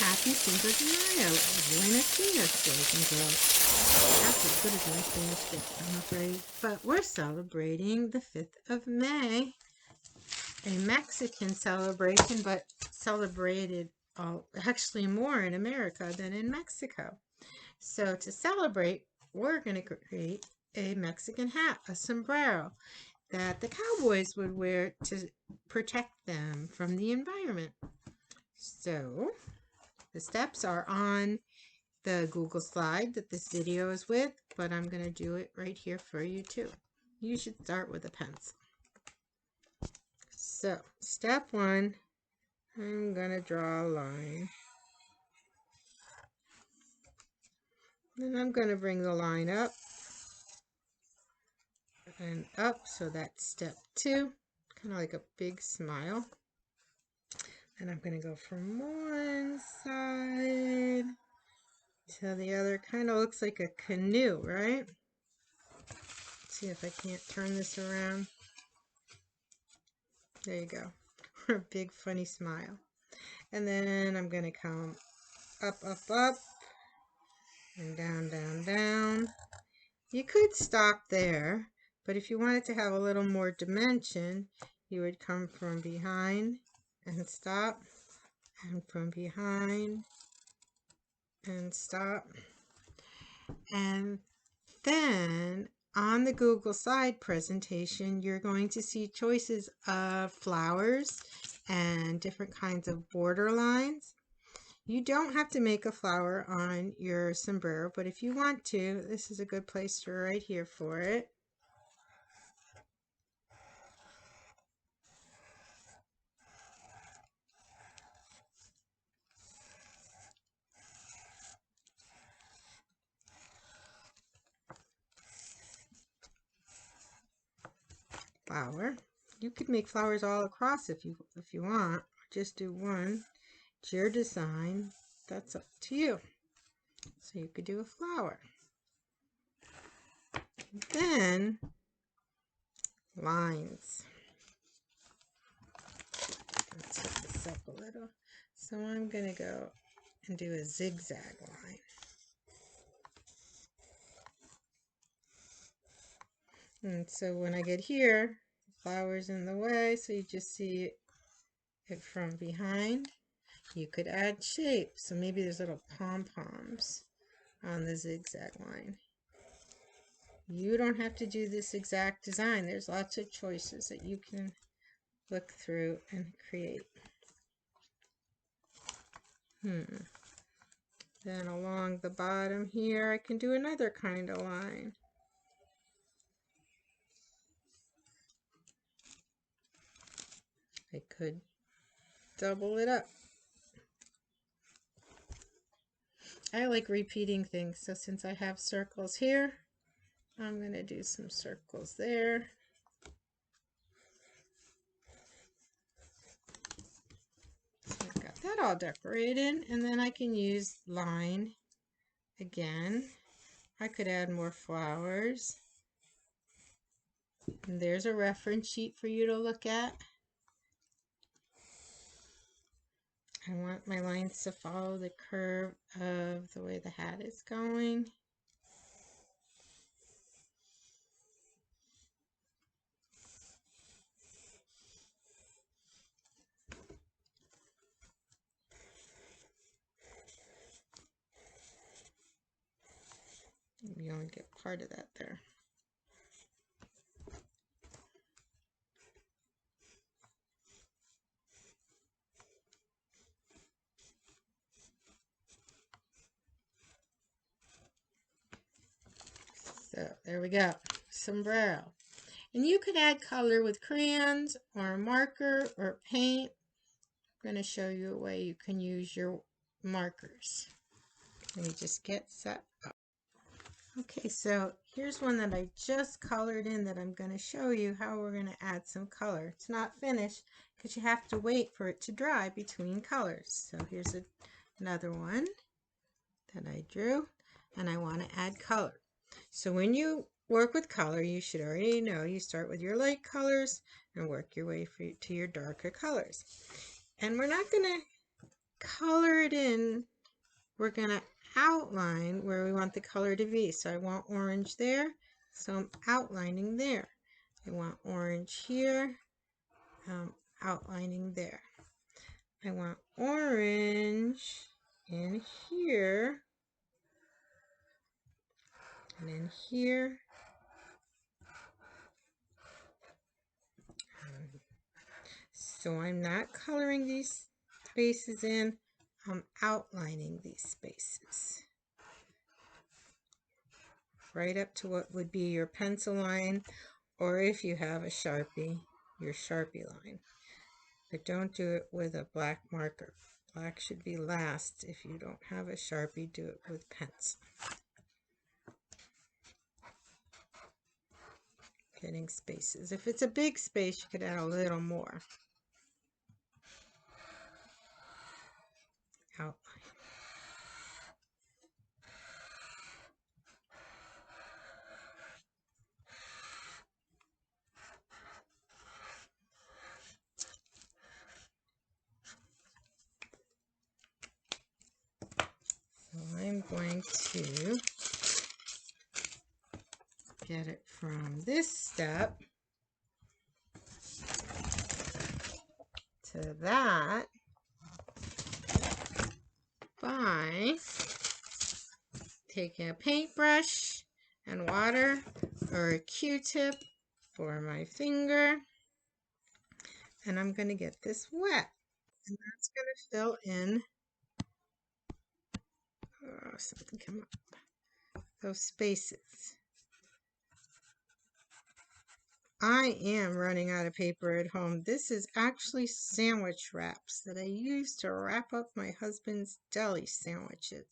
happy Cinco de Mayo. Buenos dias, boys and girls. That's as good as my Spanish gets, I'm afraid. But we're celebrating the 5th of May, a Mexican celebration, but celebrated actually more in America than in Mexico. So to celebrate, we're going to create a Mexican hat, a sombrero, that the cowboys would wear to protect them from the environment. So the steps are on the Google slide that this video is with, but I'm going to do it right here for you too. You should start with a pencil. So step 1, I'm going to draw a line. Then I'm going to bring the line up and up, so that's step 2, kind of like a big smile. And I'm going to go from one side to the other. Kind of looks like a canoe, right? Let's see if I can't turn this around. There you go. A big funny smile. And then I'm going to come up, up, up, and down, down, down. You could stop there, but if you wanted to have a little more dimension, you would come from behind and stop, and from behind and stop. And then on the Google Slide presentation, you're going to see choices of flowers and different kinds of border lines. You don't have to make a flower on your sombrero, but if you want to, this is a good place to right here for it. Flower. You could make flowers all across if you want. Just do one. It's your design. That's up to you. So you could do a flower. Then lines. Let's set this up a little. So I'm going to go and do a zigzag line. And so when I get here, the flower's in the way, so you just see it from behind. You could add shape, so maybe there's little pom-poms on the zigzag line. You don't have to do this exact design. There's lots of choices that you can look through and create. Then along the bottom here, I can do another kind of line. I could double it up. I like repeating things, so since I have circles here, I'm going to do some circles there. So I've got that all decorated, and then I can use line again. I could add more flowers. And there's a reference sheet for you to look at. I want my lines to follow the curve of the way the hat is going. You only get part of that there. So there we go, sombrero. And you could add color with crayons or a marker or paint. I'm going to show you a way you can use your markers. Let me just get set up. Okay, so here's one that I just colored in that I'm going to show you how we're going to add some color. It's not finished because you have to wait for it to dry between colors. So here's another one that I drew, and I want to add color. So when you work with color, you should already know you start with your light colors and work your way to your darker colors. And we're not going to color it in, we're going to outline where we want the color to be. So I want orange there, so I'm outlining there. I want orange here, I'm outlining there. I want orange in here, and then here. So I'm not coloring these spaces in, I'm outlining these spaces. Right up to what would be your pencil line, or if you have a Sharpie, your Sharpie line. But don't do it with a black marker. Black should be last. If you don't have a Sharpie, do it with pencil. Getting spaces. If it's a big space, you could add a little more. Outline. So I'm going to get it from this step to that by taking a paintbrush and water or a Q-tip for my finger, and I'm going to get this wet, and that's going to fill in something come up, those spaces. I am running out of paper at home. This is actually sandwich wraps that I use to wrap up my husband's deli sandwiches.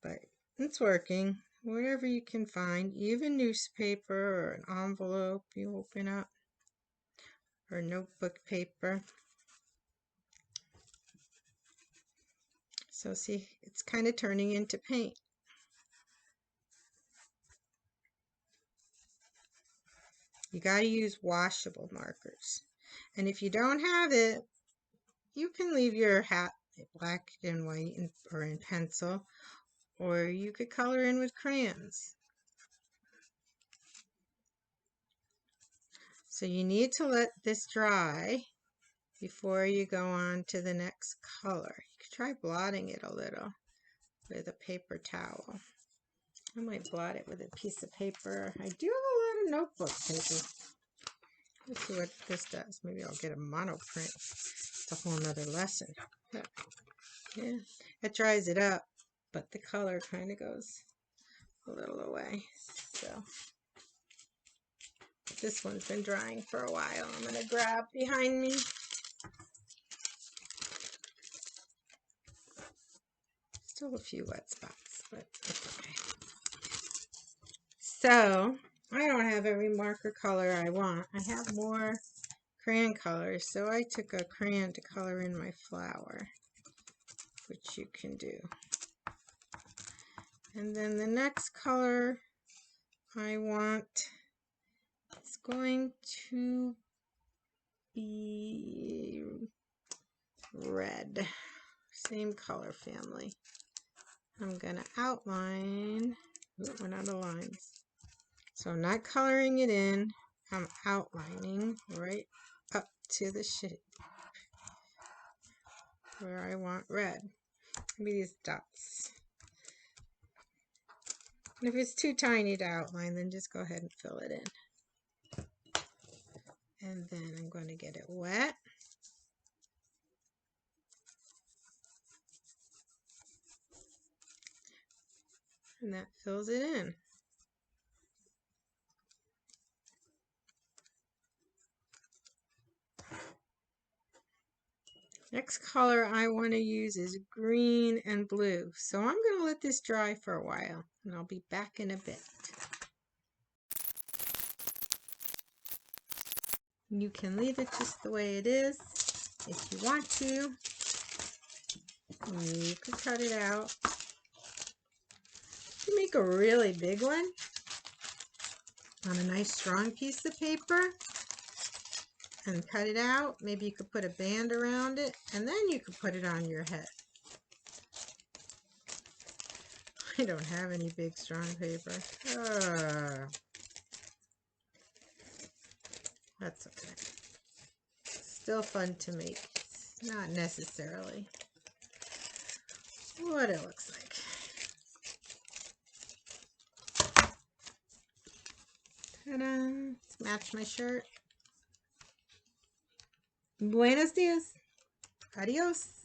But it's working. Whatever you can find, even newspaper or an envelope you open up, or notebook paper. So see, it's kind of turning into paint. You got to use washable markers. And if you don't have it, you can leave your hat black and white or in pencil, or you could color in with crayons. So you need to let this dry before you go on to the next color. You could try blotting it a little with a paper towel. I might blot it with a piece of paper. I do have a lot of notebook paper. Let's see what this does. Maybe I'll get a monoprint. It's a whole nother lesson. Yeah, it dries it up, but the color kind of goes a little away. So this one's been drying for a while. I'm going to grab behind me. Still a few wet spots, but it's okay. So I don't have every marker color I want. I have more crayon colors, so I took a crayon to color in my flower, which you can do. And then the next color I want is going to be red. Same color family. I'm going to outline. Ooh, we're out of lines. So I'm not coloring it in. I'm outlining right up to the shape where I want red. Maybe these dots. And if it's too tiny to outline, then just go ahead and fill it in. And then I'm going to get it wet. And that fills it in. Next color I want to use is green and blue. So I'm going to let this dry for a while, and I'll be back in a bit. You can leave it just the way it is if you want to. You could cut it out. You make a really big one on a nice strong piece of paper. and cut it out. Maybe you could put a band around it, and then you could put it on your head. I don't have any big strong paper. That's okay. Still fun to make. It's not necessarily what it looks like. Ta-da! Let's match my shirt. Buenos dias. Adios.